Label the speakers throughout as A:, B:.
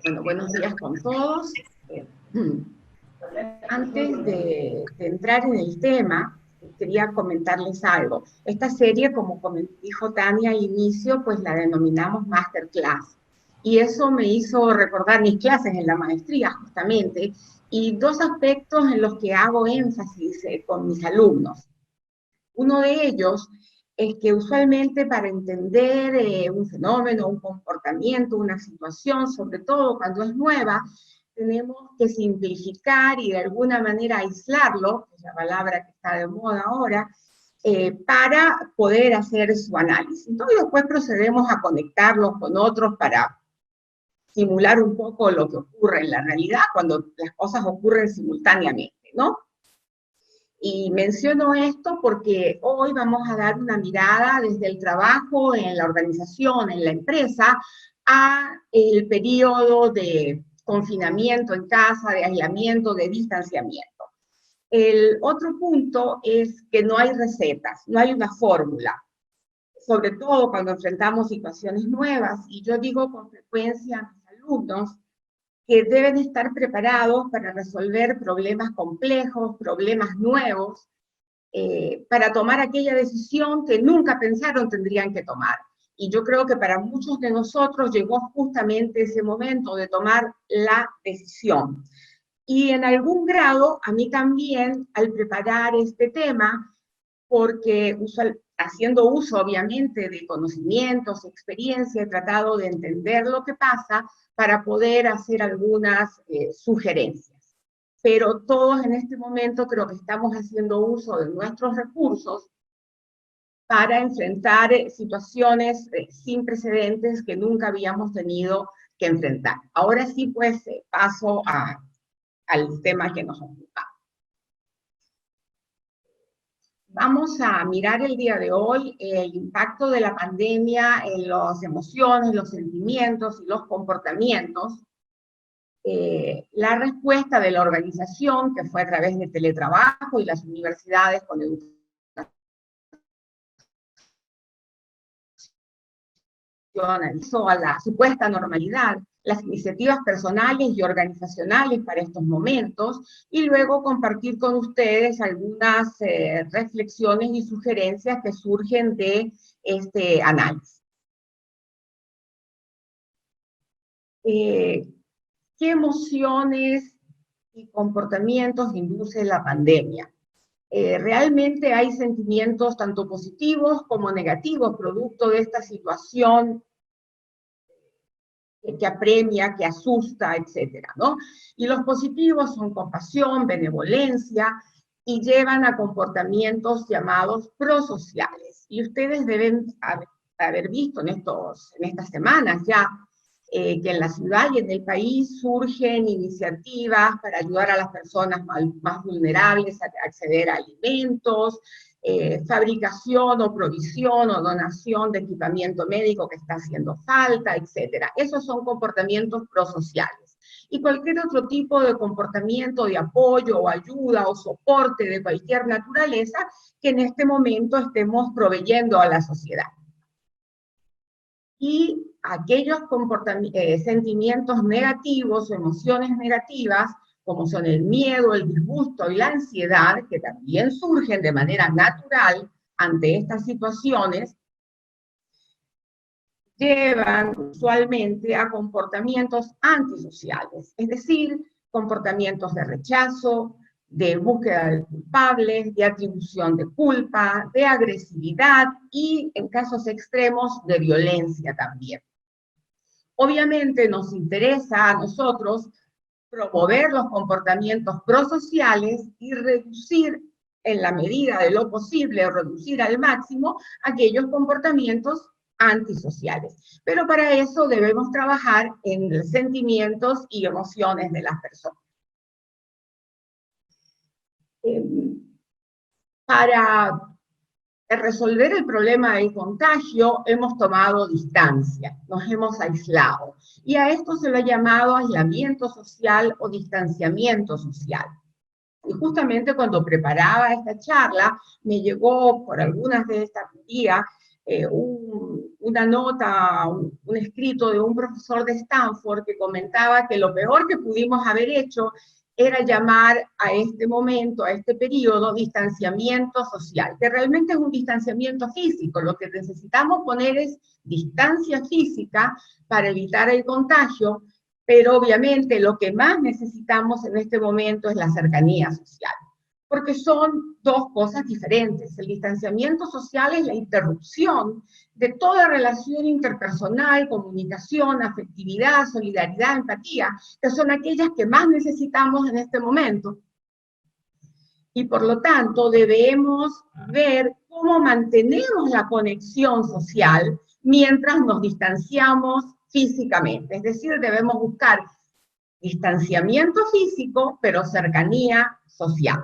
A: Bueno, buenos días con todos. Antes de entrar en el tema, quería comentarles algo. Esta serie, como dijo Tania al inicio, pues la denominamos Masterclass. Y eso me hizo recordar mis clases en la maestría, justamente, y dos aspectos en los que hago énfasis con mis alumnos. Uno de ellos es que usualmente para entender un fenómeno, un comportamiento, una situación, sobre todo cuando es nueva, tenemos que simplificar y de alguna manera aislarlo, que es la palabra que está de moda ahora, para poder hacer su análisis. Entonces después procedemos a conectarlos con otros para simular un poco lo que ocurre en la realidad cuando las cosas ocurren simultáneamente, ¿no? Y menciono esto porque hoy vamos a dar una mirada desde el trabajo en la organización, en la empresa, a el periodo de confinamiento en casa, de aislamiento, de distanciamiento. El otro punto es que no hay recetas, no hay una fórmula, sobre todo cuando enfrentamos situaciones nuevas, y yo digo con frecuencia a mis alumnos que deben estar preparados para resolver problemas complejos, problemas nuevos, para tomar aquella decisión que nunca pensaron tendrían que tomar. Y yo creo que para muchos de nosotros llegó justamente ese momento de tomar la decisión. Y en algún grado, a mí también, al preparar este tema, porque haciendo uso obviamente de conocimientos, experiencia, he tratado de entender lo que pasa para poder hacer algunas sugerencias. Pero todos en este momento creo que estamos haciendo uso de nuestros recursos para enfrentar situaciones sin precedentes que nunca habíamos tenido que enfrentar. Ahora sí, pues paso al tema que nos ocupa. Vamos a mirar el día de hoy el impacto de la pandemia en las emociones, los sentimientos y los comportamientos. La respuesta de la organización, que fue a través de teletrabajo y las universidades con educación a la supuesta normalidad, las iniciativas personales y organizacionales para estos momentos, y luego compartir con ustedes algunas reflexiones y sugerencias que surgen de este análisis. ¿Qué emociones y comportamientos induce la pandemia? Realmente hay sentimientos tanto positivos como negativos producto de esta situación que apremia, que asusta, etcétera, ¿no? Y los positivos son compasión, benevolencia, y llevan a comportamientos llamados prosociales. Y ustedes deben haber visto en estas semanas ya que en la ciudad y en el país surgen iniciativas para ayudar a las personas más vulnerables a acceder a alimentos, fabricación o provisión o donación de equipamiento médico que está haciendo falta, etcétera. Esos son comportamientos prosociales. Y cualquier otro tipo de comportamiento de apoyo o ayuda o soporte de cualquier naturaleza que en este momento estemos proveyendo a la sociedad. Y aquellos sentimientos negativos o emociones negativas, como son el miedo, el disgusto y la ansiedad, que también surgen de manera natural ante estas situaciones, llevan usualmente a comportamientos antisociales, es decir, comportamientos de rechazo, de búsqueda del culpable, de atribución de culpa, de agresividad y, en casos extremos, de violencia también. Obviamente nos interesa a nosotros promover los comportamientos prosociales y reducir en la medida de lo posible, o reducir al máximo, aquellos comportamientos antisociales. Pero para eso debemos trabajar en los sentimientos y emociones de las personas. Para resolver el problema del contagio hemos tomado distancia, nos hemos aislado. Y a esto se lo ha llamado aislamiento social o distanciamiento social. Y justamente cuando preparaba esta charla, me llegó por algunas de estas días una nota, un escrito de un profesor de Stanford que comentaba que lo peor que pudimos haber hecho era llamar a este momento, a este periodo, distanciamiento social, que realmente es un distanciamiento físico. Lo que necesitamos poner es distancia física para evitar el contagio, pero obviamente lo que más necesitamos en este momento es la cercanía social, porque son dos cosas diferentes. El distanciamiento social es la interrupción de toda relación interpersonal, comunicación, afectividad, solidaridad, empatía, que son aquellas que más necesitamos en este momento. Y por lo tanto debemos ver cómo mantenemos la conexión social mientras nos distanciamos físicamente. Es decir, debemos buscar distanciamiento físico, pero cercanía social.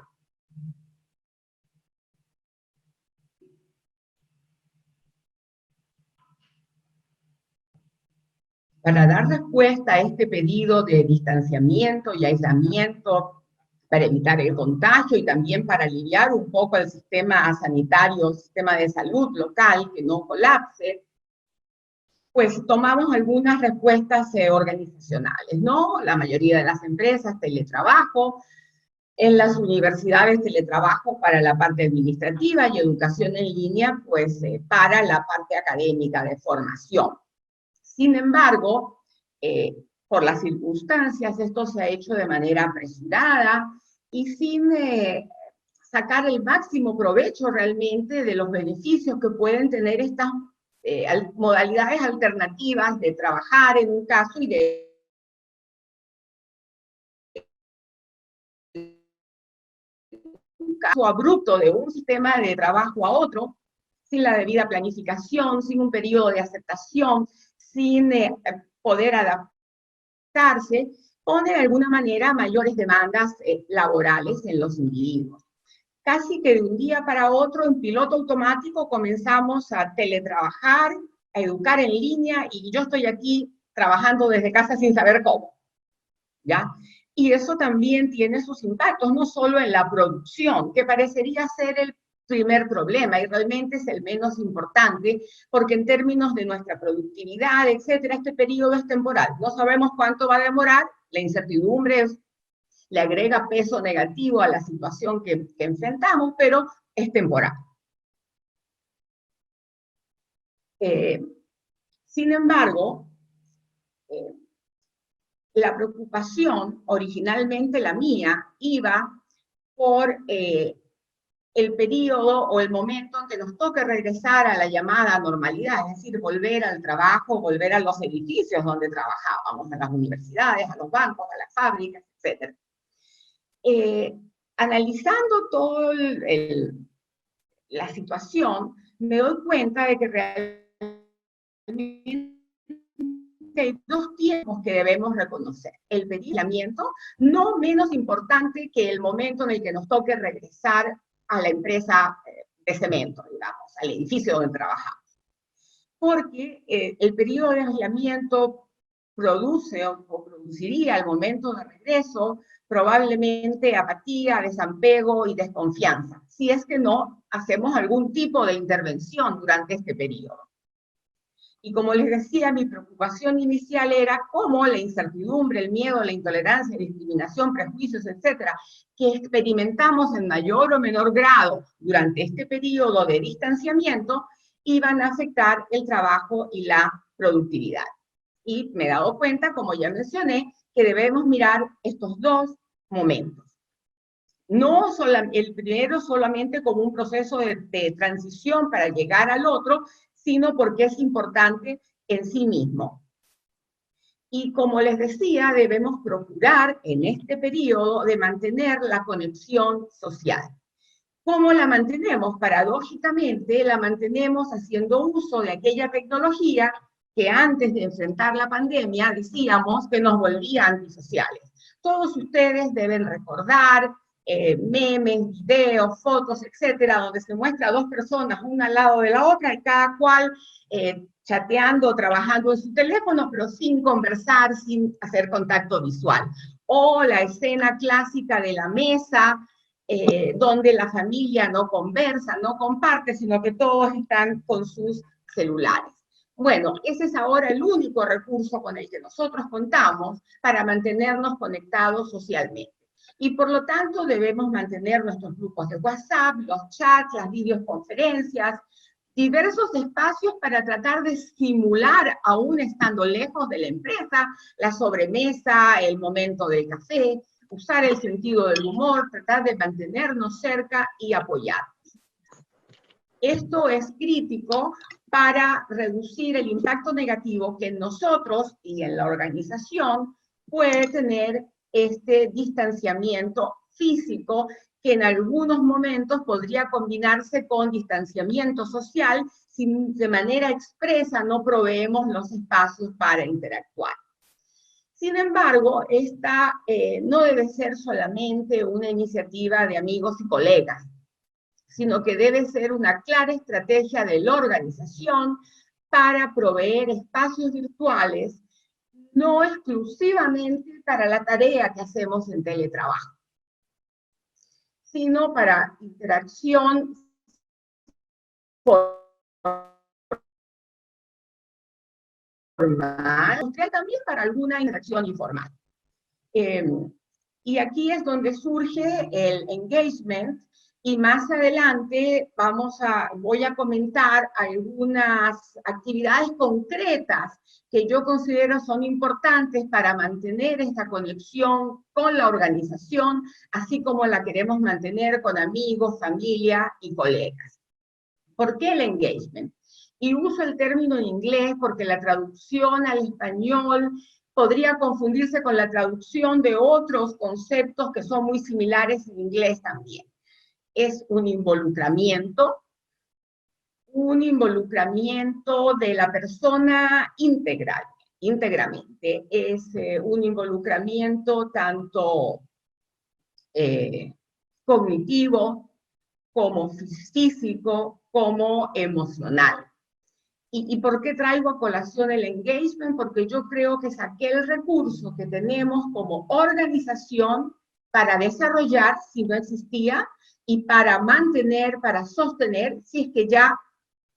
A: Para dar respuesta a este pedido de distanciamiento y aislamiento para evitar el contagio y también para aliviar un poco el sistema sanitario, el sistema de salud local, que no colapse, pues tomamos algunas respuestas organizacionales, ¿no? La mayoría de las empresas, teletrabajo, en las universidades teletrabajo para la parte administrativa y educación en línea, pues para la parte académica de formación. Sin embargo, por las circunstancias, esto se ha hecho de manera apresurada y sin sacar el máximo provecho realmente de los beneficios que pueden tener estas modalidades alternativas de trabajar en un caso y de un caso abrupto de un sistema de trabajo a otro, sin la debida planificación, sin un periodo de aceptación, sin poder adaptarse, pone de alguna manera mayores demandas laborales en los individuos. Casi que de un día para otro, en piloto automático, comenzamos a teletrabajar, a educar en línea, y yo estoy aquí trabajando desde casa sin saber cómo, ¿ya? Y eso también tiene sus impactos, no solo en la producción, que parecería ser el primer problema y realmente es el menos importante, porque en términos de nuestra productividad, etcétera, este periodo es temporal. No sabemos cuánto va a demorar, la incertidumbre le agrega peso negativo a la situación que enfrentamos, pero es temporal. Eh, Sin embargo, la preocupación, originalmente la mía, iba por el periodo o el momento en que nos toque regresar a la llamada normalidad, es decir, volver al trabajo, volver a los edificios donde trabajábamos, a las universidades, a los bancos, a las fábricas, etc. Analizando toda la situación, me doy cuenta de que realmente hay dos tiempos que debemos reconocer. El aislamiento, no menos importante que el momento en el que nos toque regresar a la empresa de cemento, digamos, al edificio donde trabajamos. Porque el periodo de aislamiento produce o produciría al momento de regreso probablemente apatía, desapego y desconfianza, si es que no hacemos algún tipo de intervención durante este periodo. Y como les decía, mi preocupación inicial era cómo la incertidumbre, el miedo, la intolerancia, la discriminación, prejuicios, etcétera, que experimentamos en mayor o menor grado durante este periodo de distanciamiento, iban a afectar el trabajo y la productividad. Y me he dado cuenta, como ya mencioné, que debemos mirar estos dos momentos. No el primero solamente como un proceso de transición para llegar al otro, sino porque es importante en sí mismo. Y como les decía, debemos procurar en este periodo de mantener la conexión social. ¿Cómo la mantenemos? Paradójicamente, la mantenemos haciendo uso de aquella tecnología que antes de enfrentar la pandemia decíamos que nos volvía antisociales. Todos ustedes deben recordar memes, videos, fotos, etcétera, donde se muestra a dos personas una al lado de la otra y cada cual chateando, trabajando en su teléfono, pero sin conversar, sin hacer contacto visual. O la escena clásica de la mesa, donde la familia no conversa, no comparte, sino que todos están con sus celulares. Bueno, ese es ahora el único recurso con el que nosotros contamos para mantenernos conectados socialmente. Y por lo tanto debemos mantener nuestros grupos de WhatsApp, los chats, las videoconferencias, diversos espacios para tratar de simular, aún estando lejos de la empresa, la sobremesa, el momento del café, usar el sentido del humor, tratar de mantenernos cerca y apoyar. Esto es crítico para reducir el impacto negativo que en nosotros y en la organización puede tener este distanciamiento físico que en algunos momentos podría combinarse con distanciamiento social si de manera expresa no proveemos los espacios para interactuar. Sin embargo, esta no debe ser solamente una iniciativa de amigos y colegas, sino que debe ser una clara estrategia de la organización para proveer espacios virtuales, no exclusivamente para la tarea que hacemos en teletrabajo, sino para interacción formal, también para alguna interacción informal. Y aquí es donde surge el engagement, y más adelante voy a comentar algunas actividades concretas que yo considero son importantes para mantener esta conexión con la organización, así como la queremos mantener con amigos, familia y colegas. ¿Por qué el engagement? Y uso el término en inglés porque la traducción al español podría confundirse con la traducción de otros conceptos que son muy similares en inglés también. Es un involucramiento de la persona íntegramente. Es un involucramiento tanto cognitivo, como físico, como emocional. ¿Y por qué traigo a colación el engagement? Porque yo creo que es aquel recurso que tenemos como organización para desarrollar, si no existía, y para mantener, para sostener, si es que ya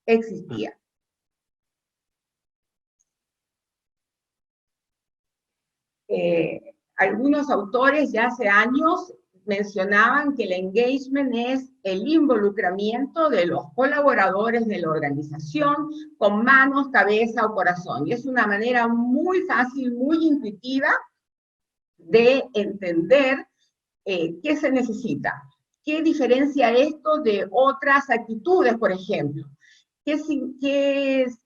A: existía. Algunos autores ya hace años mencionaban que el engagement es el involucramiento de los colaboradores de la organización con manos, cabeza o corazón. Y es una manera muy fácil, muy intuitiva de entender qué se necesita. ¿Qué diferencia esto de otras actitudes, por ejemplo?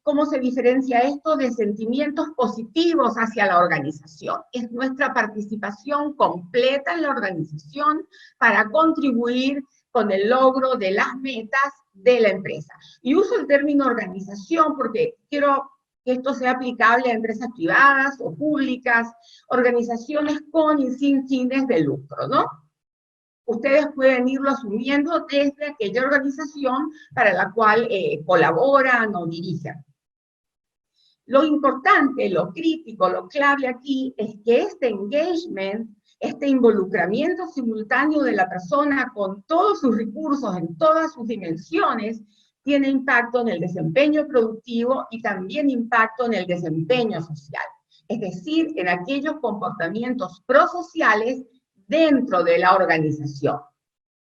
A: ¿Cómo se diferencia esto de sentimientos positivos hacia la organización? Es nuestra participación completa en la organización para contribuir con el logro de las metas de la empresa. Y uso el término organización porque quiero que esto sea aplicable a empresas privadas o públicas, organizaciones con y sin fines de lucro, ¿no? Ustedes pueden irlo asumiendo desde aquella organización para la cual colaboran o dirigen. Lo importante, lo crítico, lo clave aquí es que este engagement, este involucramiento simultáneo de la persona con todos sus recursos en todas sus dimensiones, tiene impacto en el desempeño productivo y también impacto en el desempeño social. Es decir, en aquellos comportamientos prosociales dentro de la organización,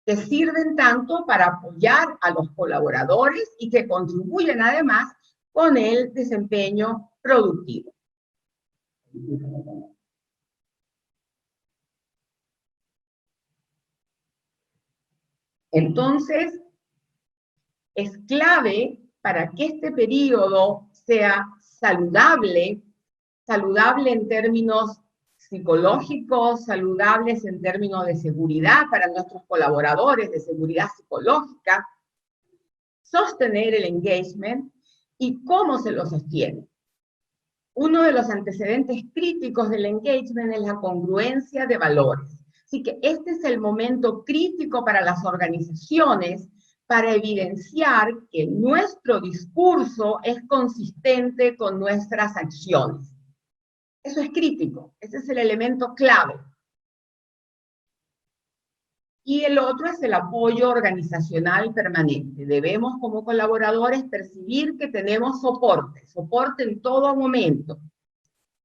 A: que sirven tanto para apoyar a los colaboradores y que contribuyen además con el desempeño productivo. Entonces, es clave para que este periodo sea saludable, saludable en términos psicológicos, saludables en términos de seguridad para nuestros colaboradores, de seguridad psicológica, sostener el engagement y cómo se lo sostiene. Uno de los antecedentes críticos del engagement es la congruencia de valores. Así que este es el momento crítico para las organizaciones para evidenciar que nuestro discurso es consistente con nuestras acciones. Eso es crítico, ese es el elemento clave. Y el otro es el apoyo organizacional permanente. Debemos como colaboradores percibir que tenemos soporte en todo momento.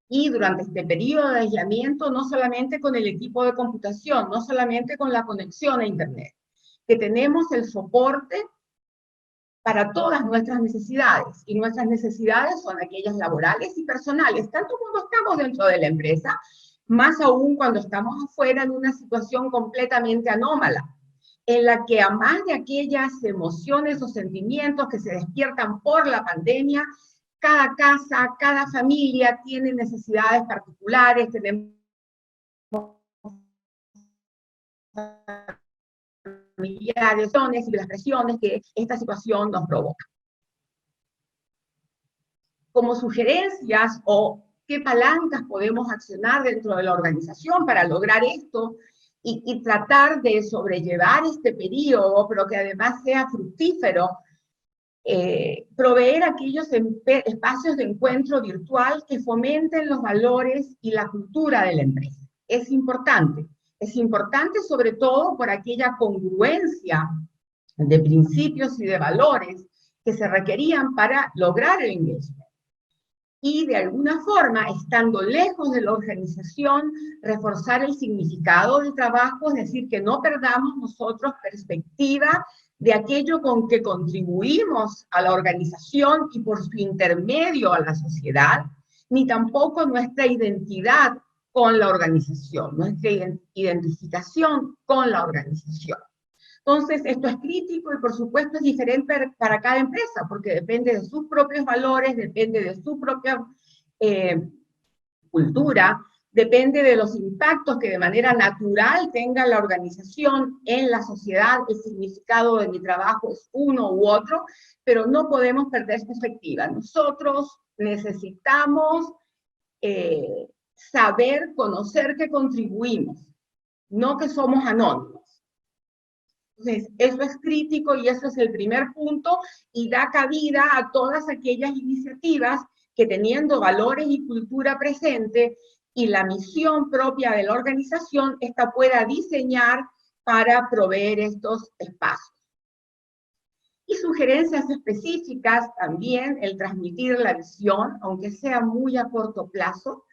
A: Y durante este periodo de aislamiento, no solamente con el equipo de computación, no solamente con la conexión a Internet, que tenemos el soporte para todas nuestras necesidades, y nuestras necesidades son aquellas laborales y personales, tanto cuando estamos dentro de la empresa, más aún cuando estamos afuera en una situación completamente anómala, en la que a más de aquellas emociones o sentimientos que se despiertan por la pandemia, cada casa, cada familia tiene necesidades particulares, tenemos familiares y las presiones que esta situación nos provoca. Como sugerencias o qué palancas podemos accionar dentro de la organización para lograr esto y tratar de sobrellevar este periodo, pero que además sea fructífero, proveer aquellos espacios de encuentro virtual que fomenten los valores y la cultura de la empresa. Es importante sobre todo por aquella congruencia de principios y de valores que se requerían para lograr el engagement. Y de alguna forma, estando lejos de la organización, reforzar el significado del trabajo, es decir, que no perdamos nosotros perspectiva de aquello con que contribuimos a la organización y por su intermedio a la sociedad, ni tampoco nuestra identidad con la organización, nuestra identificación con la organización. Entonces, esto es crítico y por supuesto es diferente para cada empresa, porque depende de sus propios valores, depende de su propia cultura, depende de los impactos que de manera natural tenga la organización en la sociedad. El significado de mi trabajo es uno u otro, pero no podemos perder perspectiva. Nosotros necesitamos saber, conocer que contribuimos, no que somos anónimos. Entonces, eso es crítico y eso es el primer punto y da cabida a todas aquellas iniciativas que teniendo valores y cultura presente y la misión propia de la organización, esta pueda diseñar para proveer estos espacios. Y sugerencias específicas también, el transmitir la visión, aunque sea muy a corto plazo,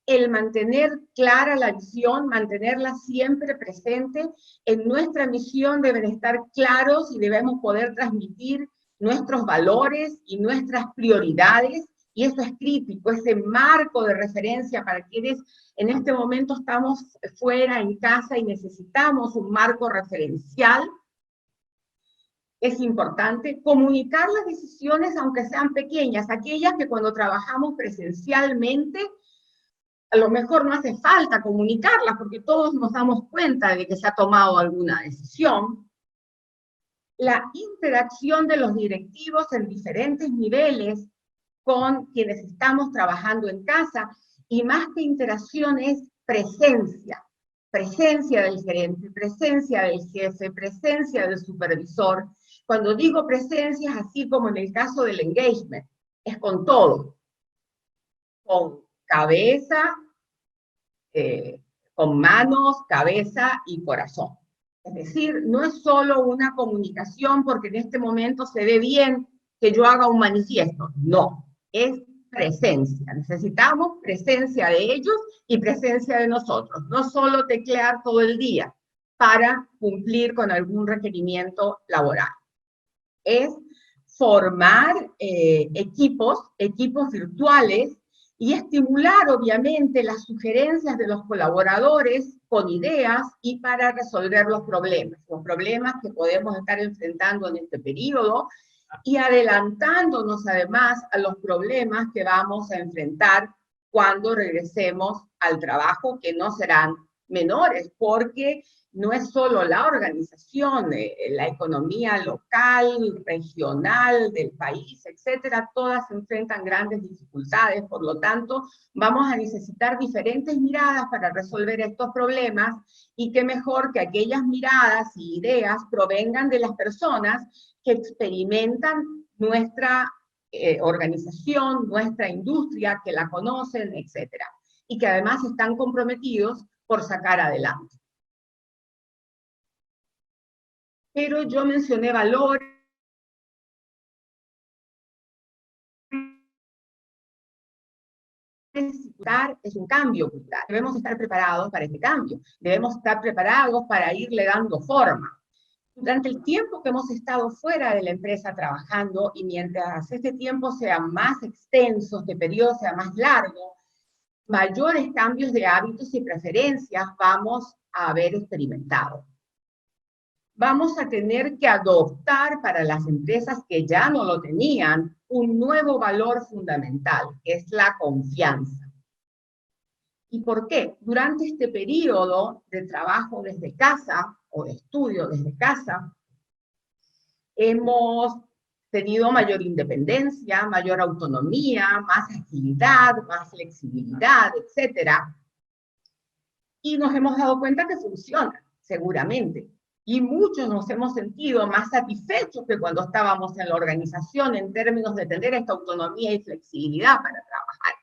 A: el mantener clara la visión, mantenerla siempre presente. En nuestra misión deben estar claros y debemos poder transmitir nuestros valores y nuestras prioridades, y eso es crítico, ese marco de referencia para quienes en este momento estamos fuera, en casa, y necesitamos un marco referencial. Es importante comunicar las decisiones, aunque sean pequeñas, aquellas que cuando trabajamos presencialmente, a lo mejor no hace falta comunicarlas porque todos nos damos cuenta de que se ha tomado alguna decisión. La interacción de los directivos en diferentes niveles con quienes estamos trabajando en casa, y más que interacción es presencia. Presencia del gerente, presencia del jefe, presencia del supervisor. Cuando digo presencia es así como en el caso del engagement, es con todo. Con cabeza, con manos, cabeza y corazón. Es decir, no es solo una comunicación porque en este momento se ve bien que yo haga un manifiesto. No, es presencia. Necesitamos presencia de ellos y presencia de nosotros. No solo teclear todo el día para cumplir con algún requerimiento laboral. Es formar equipos virtuales y estimular, obviamente, las sugerencias de los colaboradores con ideas y para resolver los problemas que podemos estar enfrentando en este periodo, y adelantándonos además a los problemas que vamos a enfrentar cuando regresemos al trabajo, que no serán menores, porque no es solo la organización, la economía local, regional, del país, etcétera, todas enfrentan grandes dificultades, por lo tanto, vamos a necesitar diferentes miradas para resolver estos problemas, y qué mejor que aquellas miradas y ideas provengan de las personas que experimentan nuestra organización, nuestra industria, que la conocen, etcétera, y que además están comprometidos por sacar adelante. pero yo mencioné valores. Es un cambio cultural. Debemos estar preparados para este cambio. Debemos estar preparados para irle dando forma. Durante el tiempo que hemos estado fuera de la empresa trabajando, y mientras este tiempo sea más extenso, este periodo sea más largo, mayores cambios de hábitos y preferencias vamos a haber experimentado. Vamos a tener que adoptar para las empresas que ya no lo tenían un nuevo valor fundamental, que es la confianza. ¿Y por qué? Durante este periodo de trabajo desde casa o de estudio desde casa, hemos tenido mayor independencia, mayor autonomía, más agilidad, más flexibilidad, etcétera. Y nos hemos dado cuenta que funciona, seguramente. Y muchos nos hemos sentido más satisfechos que cuando estábamos en la organización en términos de tener esta autonomía y flexibilidad para trabajar.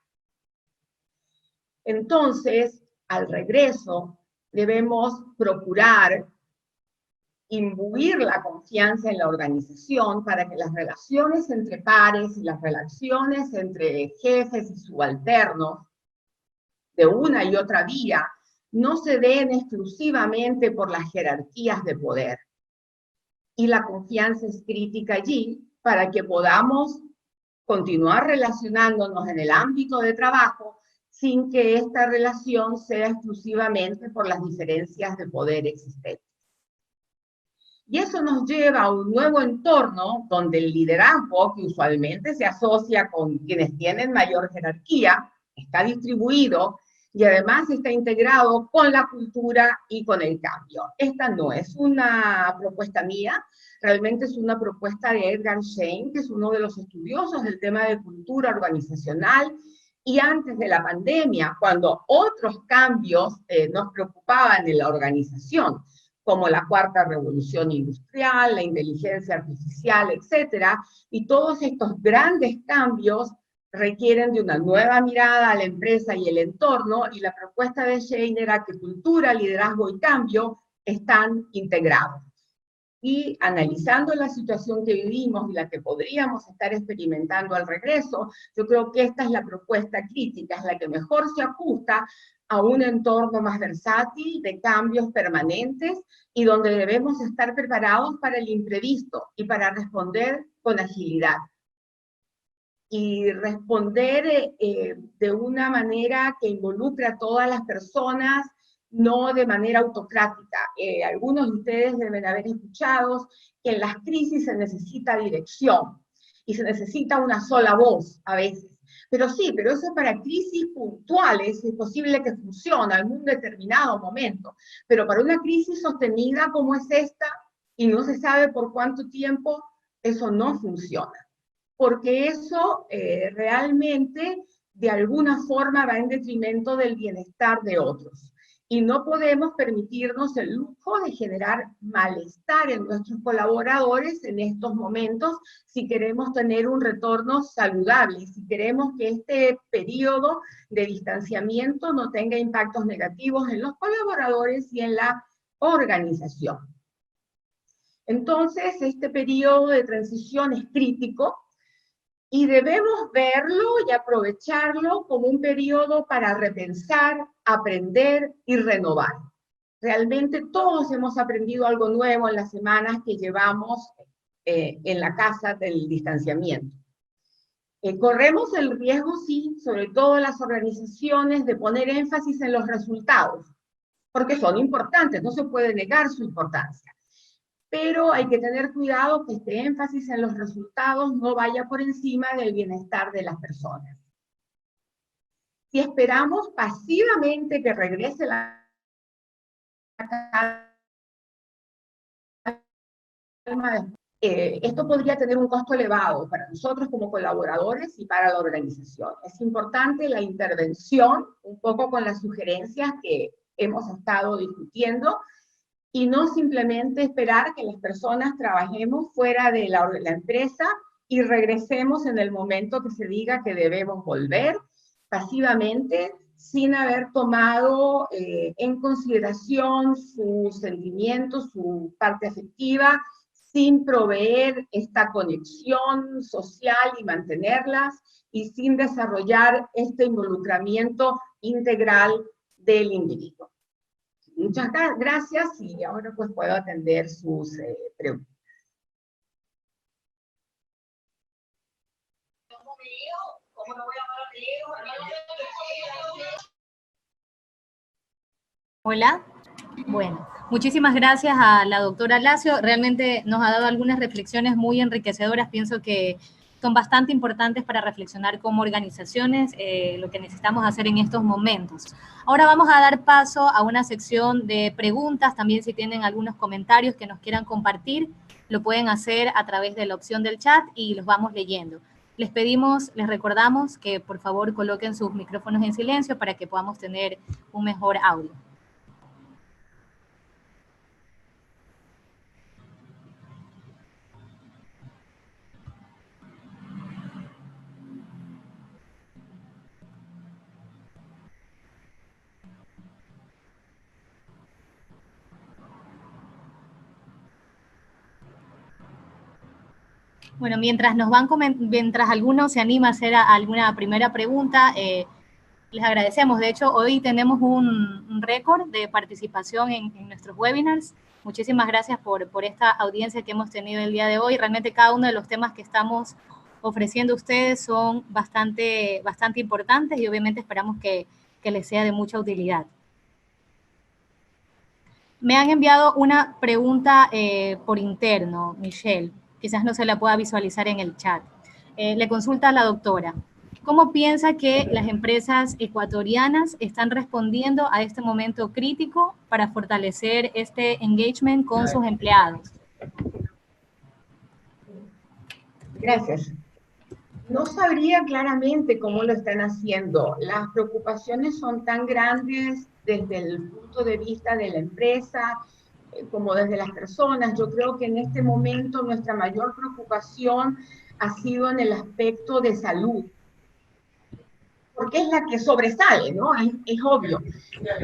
A: Entonces, al regreso, debemos procurar imbuir la confianza en la organización para que las relaciones entre pares y las relaciones entre jefes y subalternos de una y otra vía no se den exclusivamente por las jerarquías de poder. Y la confianza es crítica allí para que podamos continuar relacionándonos en el ámbito de trabajo sin que esta relación sea exclusivamente por las diferencias de poder existentes. Y eso nos lleva a un nuevo entorno donde el liderazgo, que usualmente se asocia con quienes tienen mayor jerarquía, está distribuido y además está integrado con la cultura y con el cambio. Esta no es una propuesta mía, realmente es una propuesta de Edgar Schein, que es uno de los estudiosos del tema de cultura organizacional, y antes de la pandemia, cuando otros cambios nos preocupaban en la organización, como la cuarta revolución industrial, la inteligencia artificial, etcétera, y todos estos grandes cambios requieren de una nueva mirada a la empresa y el entorno, y la propuesta de Schein era que cultura, liderazgo y cambio están integrados. Y analizando la situación que vivimos y la que podríamos estar experimentando al regreso, yo creo que esta es la propuesta crítica, es la que mejor se ajusta a un entorno más versátil, de cambios permanentes, y donde debemos estar preparados para el imprevisto y para responder con agilidad. Y responder de una manera que involucre a todas las personas, no de manera autocrática. Algunos de ustedes deben haber escuchado que en las crisis se necesita dirección y se necesita una sola voz a veces. Pero sí, pero eso es para crisis puntuales, es posible que funcione en un determinado momento. Pero para una crisis sostenida como es esta, y no se sabe por cuánto tiempo, eso no funciona. Porque eso realmente de alguna forma va en detrimento del bienestar de otros. Y no podemos permitirnos el lujo de generar malestar en nuestros colaboradores en estos momentos si queremos tener un retorno saludable, si queremos que este periodo de distanciamiento no tenga impactos negativos en los colaboradores y en la organización. Entonces, este periodo de transición es crítico, y debemos verlo y aprovecharlo como un periodo para repensar, aprender y renovar. Realmente todos hemos aprendido algo nuevo en las semanas que llevamos en la casa del distanciamiento. Corremos el riesgo, sí, sobre todo las organizaciones, de poner énfasis en los resultados, porque son importantes, no se puede negar su importancia. Pero hay que tener cuidado que este énfasis en los resultados no vaya por encima del bienestar de las personas. Si esperamos pasivamente que regrese la calma, esto podría tener un costo elevado para nosotros como colaboradores y para la organización. Es importante la intervención, un poco con las sugerencias que hemos estado discutiendo, y no simplemente esperar que las personas trabajemos fuera de la empresa y regresemos en el momento que se diga que debemos volver pasivamente, sin haber tomado en consideración sus sentimientos, su parte afectiva, sin proveer esta conexión social y mantenerlas, y sin desarrollar este involucramiento integral del individuo. Muchas gracias y ahora pues puedo atender sus preguntas.
B: Hola. Bueno, muchísimas gracias a la doctora Lacio. Realmente nos ha dado algunas reflexiones muy enriquecedoras. Pienso que son bastante importantes para reflexionar como organizaciones lo que necesitamos hacer en estos momentos. Ahora vamos a dar paso a una sección de preguntas. También si tienen algunos comentarios que nos quieran compartir, lo pueden hacer a través de la opción del chat y los vamos leyendo. Les recordamos que por favor coloquen sus micrófonos en silencio para que podamos tener un mejor audio. Bueno, mientras alguno se anima a hacer alguna primera pregunta, les agradecemos. De hecho, hoy tenemos un récord de participación en nuestros webinars. Muchísimas gracias por esta audiencia que hemos tenido el día de hoy. Realmente cada uno de los temas que estamos ofreciendo a ustedes son bastante importantes y obviamente esperamos que les sea de mucha utilidad. Me han enviado una pregunta por interno, Michelle. Quizás no se la pueda visualizar en el chat. Le consulta a la doctora. ¿Cómo piensa que las empresas ecuatorianas están respondiendo a este momento crítico para fortalecer este engagement con sus empleados?
A: Gracias. No sabría claramente cómo lo están haciendo. Las preocupaciones son tan grandes desde el punto de vista de la empresa como desde las personas. Yo creo que en este momento nuestra mayor preocupación ha sido en el aspecto de salud, porque es la que sobresale, ¿no? Es obvio.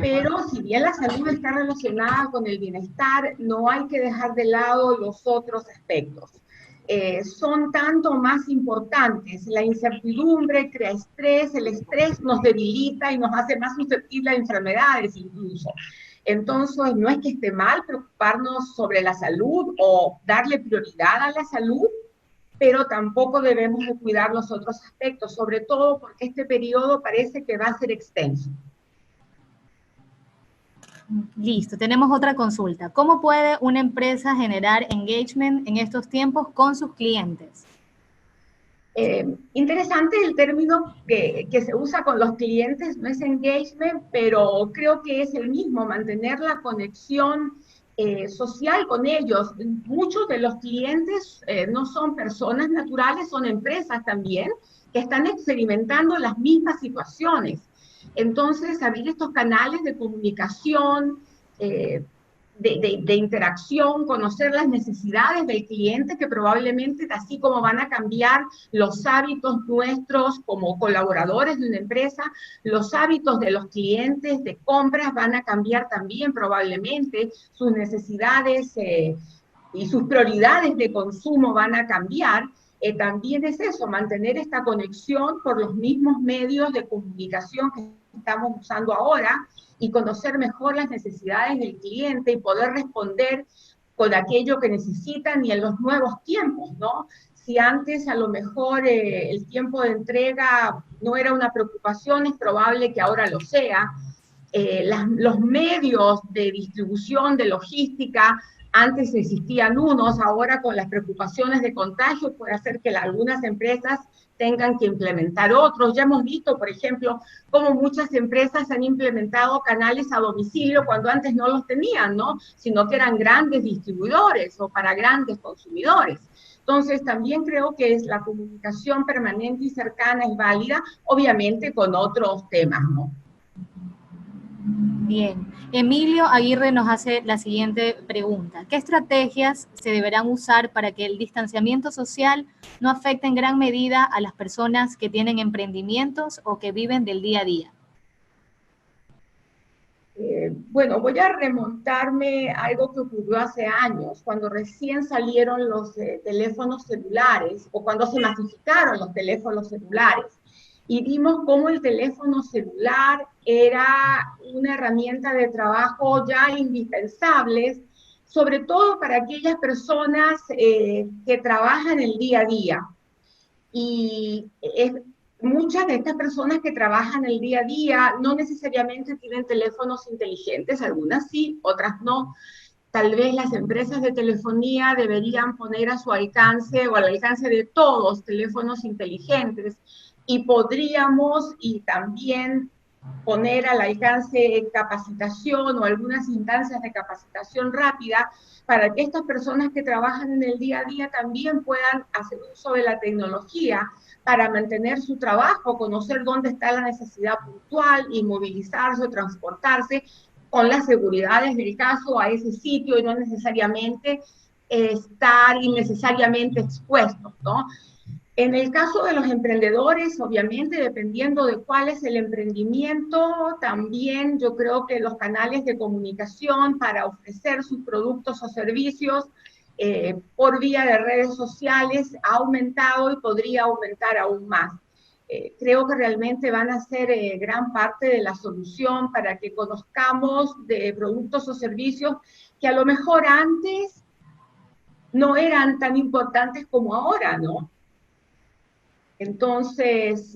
A: Pero si bien la salud está relacionada con el bienestar, no hay que dejar de lado los otros aspectos. Son tanto más importantes. La incertidumbre crea estrés, el estrés nos debilita y nos hace más susceptibles a enfermedades incluso. Entonces, no es que esté mal preocuparnos sobre la salud o darle prioridad a la salud, pero tampoco debemos de cuidar los otros aspectos, sobre todo porque este periodo parece que va a ser extenso.
B: Listo, tenemos otra consulta. ¿Cómo puede una empresa generar engagement en estos tiempos con sus clientes?
A: Interesante el término que se usa con los clientes, no es engagement, pero creo que es el mismo, mantener la conexión social con ellos. Muchos de los clientes no son personas naturales, son empresas también que están experimentando las mismas situaciones. Entonces, abrir estos canales de comunicación, de interacción, conocer las necesidades del cliente, que probablemente, así como van a cambiar los hábitos nuestros como colaboradores de una empresa, los hábitos de los clientes de compras van a cambiar también probablemente, sus necesidades y sus prioridades de consumo van a cambiar. También es eso, mantener esta conexión por los mismos medios de comunicación que estamos usando ahora y conocer mejor las necesidades del cliente y poder responder con aquello que necesitan y en los nuevos tiempos, ¿no? Si antes a lo mejor el tiempo de entrega no era una preocupación, es probable que ahora lo sea. Los medios de distribución, de logística, antes existían unos, ahora con las preocupaciones de contagio puede hacer que algunas empresas tengan que implementar otros. Ya hemos visto, por ejemplo, cómo muchas empresas han implementado canales a domicilio cuando antes no los tenían, ¿no? Sino que eran grandes distribuidores o para grandes consumidores. Entonces, también creo que es la comunicación permanente y cercana es válida, obviamente con otros temas, ¿no?
B: Bien. Emilio Aguirre nos hace la siguiente pregunta. ¿Qué estrategias se deberán usar para que el distanciamiento social no afecte en gran medida a las personas que tienen emprendimientos o que viven del día a día?
A: Bueno, voy a remontarme a algo que ocurrió hace años, cuando recién salieron los teléfonos celulares o cuando se masificaron los teléfonos celulares y vimos cómo el teléfono celular era una herramienta de trabajo ya indispensable, sobre todo para aquellas personas que trabajan el día a día. Y muchas de estas personas que trabajan el día a día no necesariamente tienen teléfonos inteligentes, algunas sí, otras no. Tal vez las empresas de telefonía deberían poner a su alcance o al alcance de todos teléfonos inteligentes y podríamos y también poner al alcance capacitación o algunas instancias de capacitación rápida para que estas personas que trabajan en el día a día también puedan hacer uso de la tecnología para mantener su trabajo, conocer dónde está la necesidad puntual y movilizarse o transportarse con las seguridades del caso a ese sitio y no necesariamente estar innecesariamente expuestos, ¿no? En el caso de los emprendedores, obviamente, dependiendo de cuál es el emprendimiento, también yo creo que los canales de comunicación para ofrecer sus productos o servicios por vía de redes sociales ha aumentado y podría aumentar aún más. Creo que realmente van a ser gran parte de la solución para que conozcamos de productos o servicios que a lo mejor antes no eran tan importantes como ahora, ¿no? Entonces,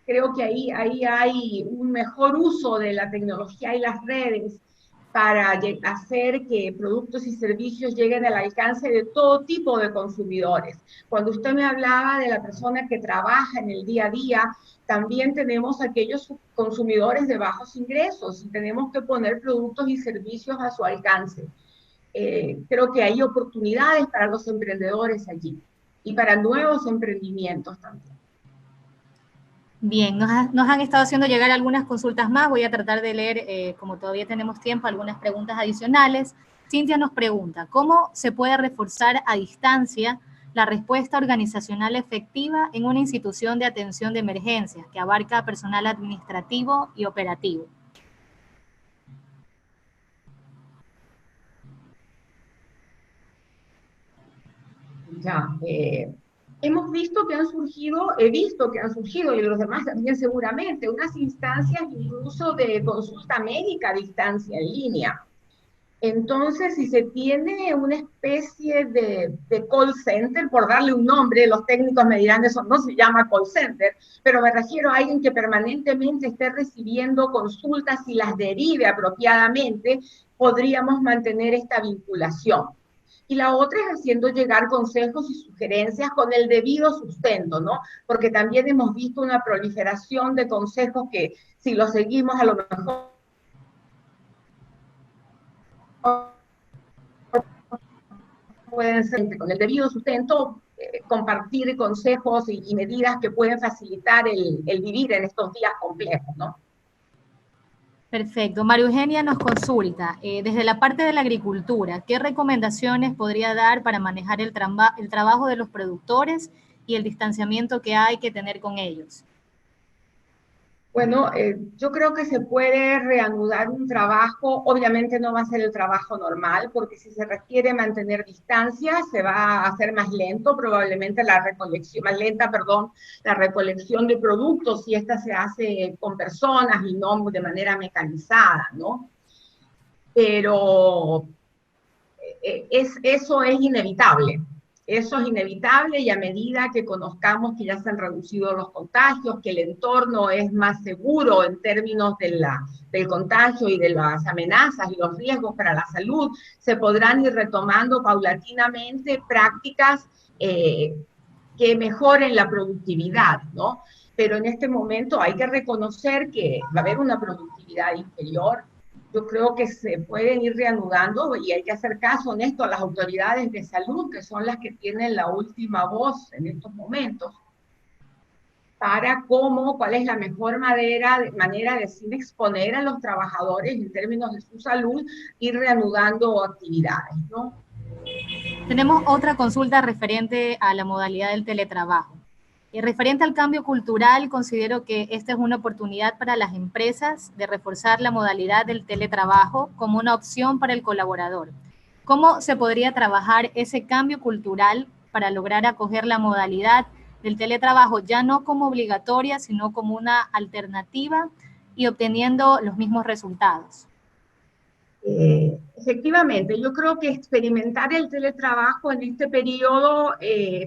A: creo que ahí hay un mejor uso de la tecnología y las redes para hacer que productos y servicios lleguen al alcance de todo tipo de consumidores. Cuando usted me hablaba de la persona que trabaja en el día a día, también tenemos aquellos consumidores de bajos ingresos y tenemos que poner productos y servicios a su alcance. Creo que hay oportunidades para los emprendedores allí y para nuevos emprendimientos también.
B: Bien, nos han estado haciendo llegar algunas consultas más. Voy a tratar de leer, como todavía tenemos tiempo, algunas preguntas adicionales. Cintia nos pregunta, ¿cómo se puede reforzar a distancia la respuesta organizacional efectiva en una institución de atención de emergencias que abarca personal administrativo y operativo?
A: Ya, hemos visto que han surgido, he visto que han surgido, y los demás también seguramente, unas instancias incluso de consulta médica a distancia en línea. Entonces, si se tiene una especie de call center, por darle un nombre, los técnicos me dirán, eso no se llama call center, pero me refiero a alguien que permanentemente esté recibiendo consultas y las derive apropiadamente, podríamos mantener esta vinculación. Y la otra es haciendo llegar consejos y sugerencias con el debido sustento, ¿no? Porque también hemos visto una proliferación de consejos que si los seguimos a lo mejor pueden ser con el debido sustento, compartir consejos y medidas que pueden facilitar el vivir en estos días complejos, ¿no?
B: Perfecto. María Eugenia nos consulta, desde la parte de la agricultura, ¿qué recomendaciones podría dar para manejar el trabajo de los productores y el distanciamiento que hay que tener con ellos?
A: Bueno, yo creo que se puede reanudar un trabajo, obviamente no va a ser el trabajo normal, porque si se requiere mantener distancia, se va a hacer más lento, probablemente la recolección, más lenta, perdón, la recolección de productos, si esta se hace con personas y no de manera mecanizada, ¿no? Pero eso es inevitable. Eso es inevitable y a medida que conozcamos que ya se han reducido los contagios, que el entorno es más seguro en términos del contagio y de las amenazas y los riesgos para la salud, se podrán ir retomando paulatinamente prácticas que mejoren la productividad, ¿no? Pero en este momento hay que reconocer que va a haber una productividad inferior. Yo creo que se pueden ir reanudando y hay que hacer caso honesto a las autoridades de salud, que son las que tienen la última voz en estos momentos, para cuál es la mejor manera de sin exponer a los trabajadores en términos de su salud, ir reanudando actividades, ¿no?
B: Tenemos otra consulta referente a la modalidad del teletrabajo. Referente al cambio cultural, considero que esta es una oportunidad para las empresas de reforzar la modalidad del teletrabajo como una opción para el colaborador. ¿Cómo se podría trabajar ese cambio cultural para lograr acoger la modalidad del teletrabajo ya no como obligatoria, sino como una alternativa y obteniendo los mismos resultados?
A: Efectivamente, yo creo que experimentar el teletrabajo en este periodo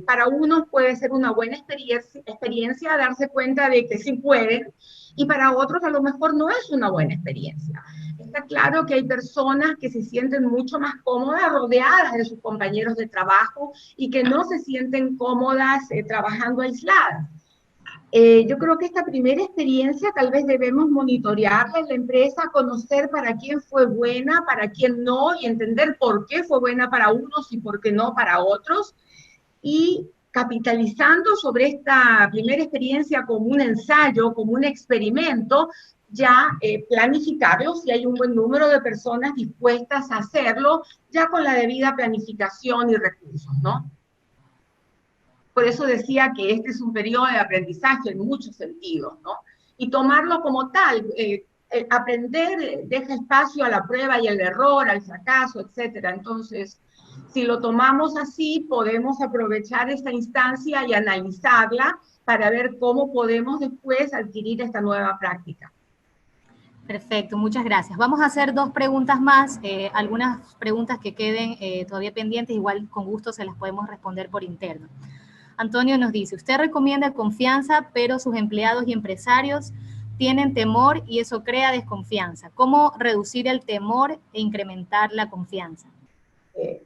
A: para unos puede ser una buena experiencia, darse cuenta de que sí pueden, y para otros a lo mejor no es una buena experiencia. Está claro que hay personas que se sienten mucho más cómodas rodeadas de sus compañeros de trabajo y que no se sienten cómodas trabajando aisladas. Yo creo que esta primera experiencia tal vez debemos monitorearla en la empresa, conocer para quién fue buena, para quién no, y entender por qué fue buena para unos y por qué no para otros. Y capitalizando sobre esta primera experiencia como un ensayo, como un experimento, ya planificarlo, si hay un buen número de personas dispuestas a hacerlo, ya con la debida planificación y recursos, ¿no? Por eso decía que este es un periodo de aprendizaje en muchos sentidos, ¿no? Y tomarlo como tal, aprender deja espacio a la prueba y al error, al fracaso, etcétera. Entonces, si lo tomamos así, podemos aprovechar esta instancia y analizarla para ver cómo podemos después adquirir esta nueva práctica.
B: Perfecto, muchas gracias. Vamos a hacer dos preguntas más, algunas preguntas que queden todavía pendientes, igual con gusto se las podemos responder por interno. Antonio nos dice, usted recomienda confianza, pero sus empleados y empresarios tienen temor y eso crea desconfianza. ¿Cómo reducir el temor e incrementar la confianza?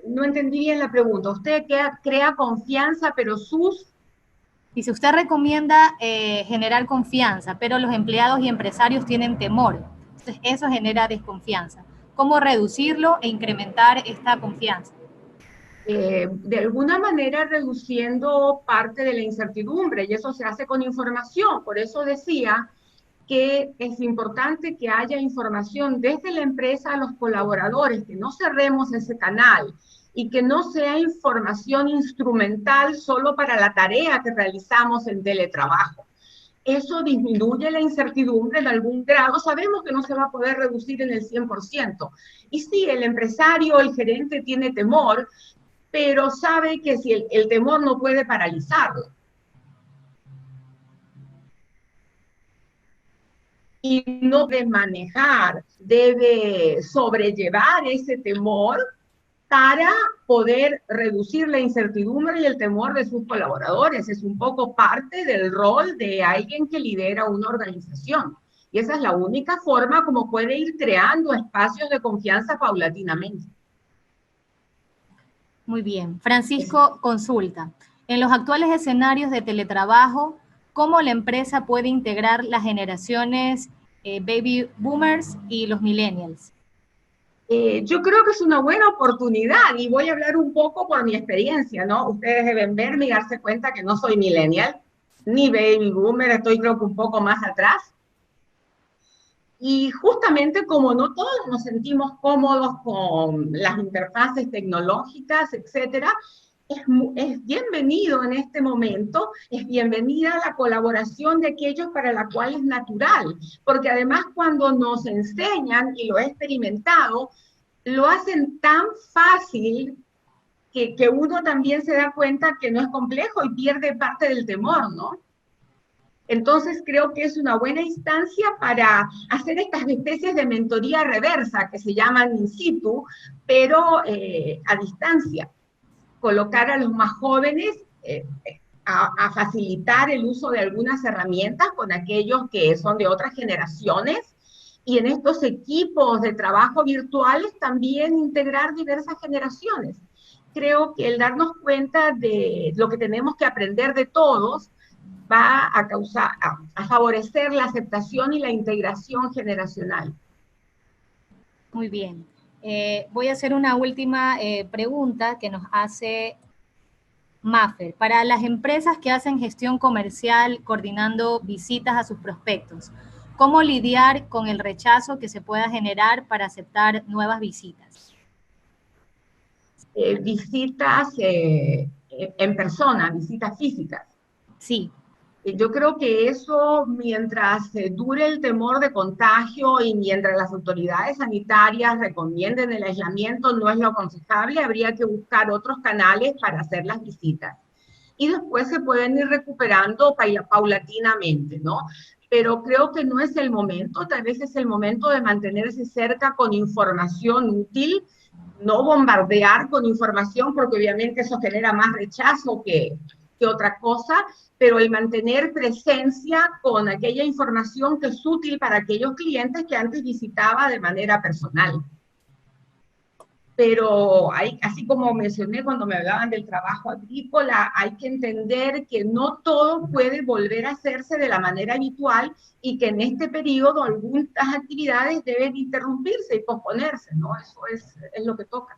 A: No entendí bien la pregunta. Usted crea confianza, pero sus...
B: Dice, usted recomienda generar confianza, pero los empleados y empresarios tienen temor. Entonces, eso genera desconfianza. ¿Cómo reducirlo e incrementar esta confianza?
A: De alguna manera reduciendo parte de la incertidumbre, y eso se hace con información. Por eso decía que es importante que haya información desde la empresa a los colaboradores, que no cerremos ese canal y que no sea información instrumental solo para la tarea que realizamos en teletrabajo. Eso disminuye la incertidumbre en algún grado. Sabemos que no se va a poder reducir en el 100%. Y sí, el empresario, el gerente tiene temor, pero sabe que si el temor no puede paralizarlo. Y no debe manejar, debe sobrellevar ese temor para poder reducir la incertidumbre y el temor de sus colaboradores. Es un poco parte del rol de alguien que lidera una organización. Y esa es la única forma como puede ir creando espacios de confianza paulatinamente.
B: Muy bien. Francisco consulta, en los actuales escenarios de teletrabajo, ¿cómo la empresa puede integrar las generaciones baby boomers y los millennials?
A: Yo creo que es una buena oportunidad y voy a hablar un poco por mi experiencia, ¿no? Ustedes deben verme y darse cuenta que no soy millennial, ni baby boomer, estoy creo que un poco más atrás. Y justamente como no todos nos sentimos cómodos con las interfaces tecnológicas, etcétera, es bienvenido en este momento, es bienvenida la colaboración de aquellos para la cual es natural, porque además cuando nos enseñan, y lo he experimentado, lo hacen tan fácil que uno también se da cuenta que no es complejo y pierde parte del temor, ¿no? Entonces creo que es una buena instancia para hacer estas especies de mentoría reversa que se llaman in situ, pero a distancia. Colocar a los más jóvenes a facilitar el uso de algunas herramientas con aquellos que son de otras generaciones y en estos equipos de trabajo virtuales también integrar diversas generaciones. Creo que el darnos cuenta de lo que tenemos que aprender de todos va a favorecer la aceptación y la integración generacional.
B: Muy bien. Voy a hacer una última pregunta que nos hace Maffer. Para las empresas que hacen gestión comercial coordinando visitas a sus prospectos, ¿cómo lidiar con el rechazo que se pueda generar para aceptar nuevas visitas?
A: Visitas en persona, visitas físicas.
B: Sí.
A: Yo creo que eso, mientras dure el temor de contagio y mientras las autoridades sanitarias recomienden el aislamiento, no es lo aconsejable, habría que buscar otros canales para hacer las visitas. Y después se pueden ir recuperando paulatinamente, ¿no? Pero creo que no es el momento, tal vez es el momento de mantenerse cerca con información útil, no bombardear con información, porque obviamente eso genera más rechazo que otra cosa, pero el mantener presencia con aquella información que es útil para aquellos clientes que antes visitaba de manera personal. Pero hay, así como mencioné cuando me hablaban del trabajo agrícola, hay que entender que no todo puede volver a hacerse de la manera habitual y que en este periodo algunas actividades deben interrumpirse y posponerse, ¿no? Eso es lo que toca.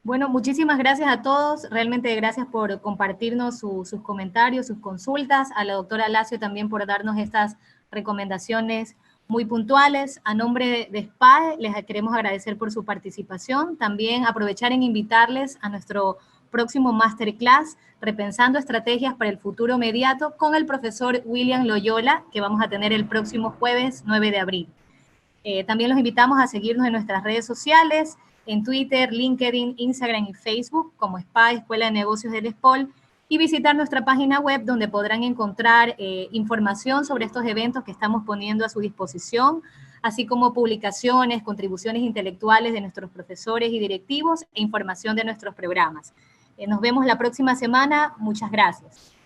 B: Bueno, muchísimas gracias a todos, realmente gracias por compartirnos sus comentarios, sus consultas, a la doctora Lacio también por darnos estas recomendaciones muy puntuales. A nombre de SPAE les queremos agradecer por su participación, también aprovechar en invitarles a nuestro próximo masterclass, Repensando Estrategias para el Futuro Inmediato, con el profesor William Loyola, que vamos a tener el próximo jueves 9 de abril. También los invitamos a seguirnos en nuestras redes sociales, en Twitter, LinkedIn, Instagram y Facebook, como SPA, Escuela de Negocios del ESPOL, y visitar nuestra página web donde podrán encontrar información sobre estos eventos que estamos poniendo a su disposición, así como publicaciones, contribuciones intelectuales de nuestros profesores y directivos e información de nuestros programas. Nos vemos la próxima semana. Muchas gracias.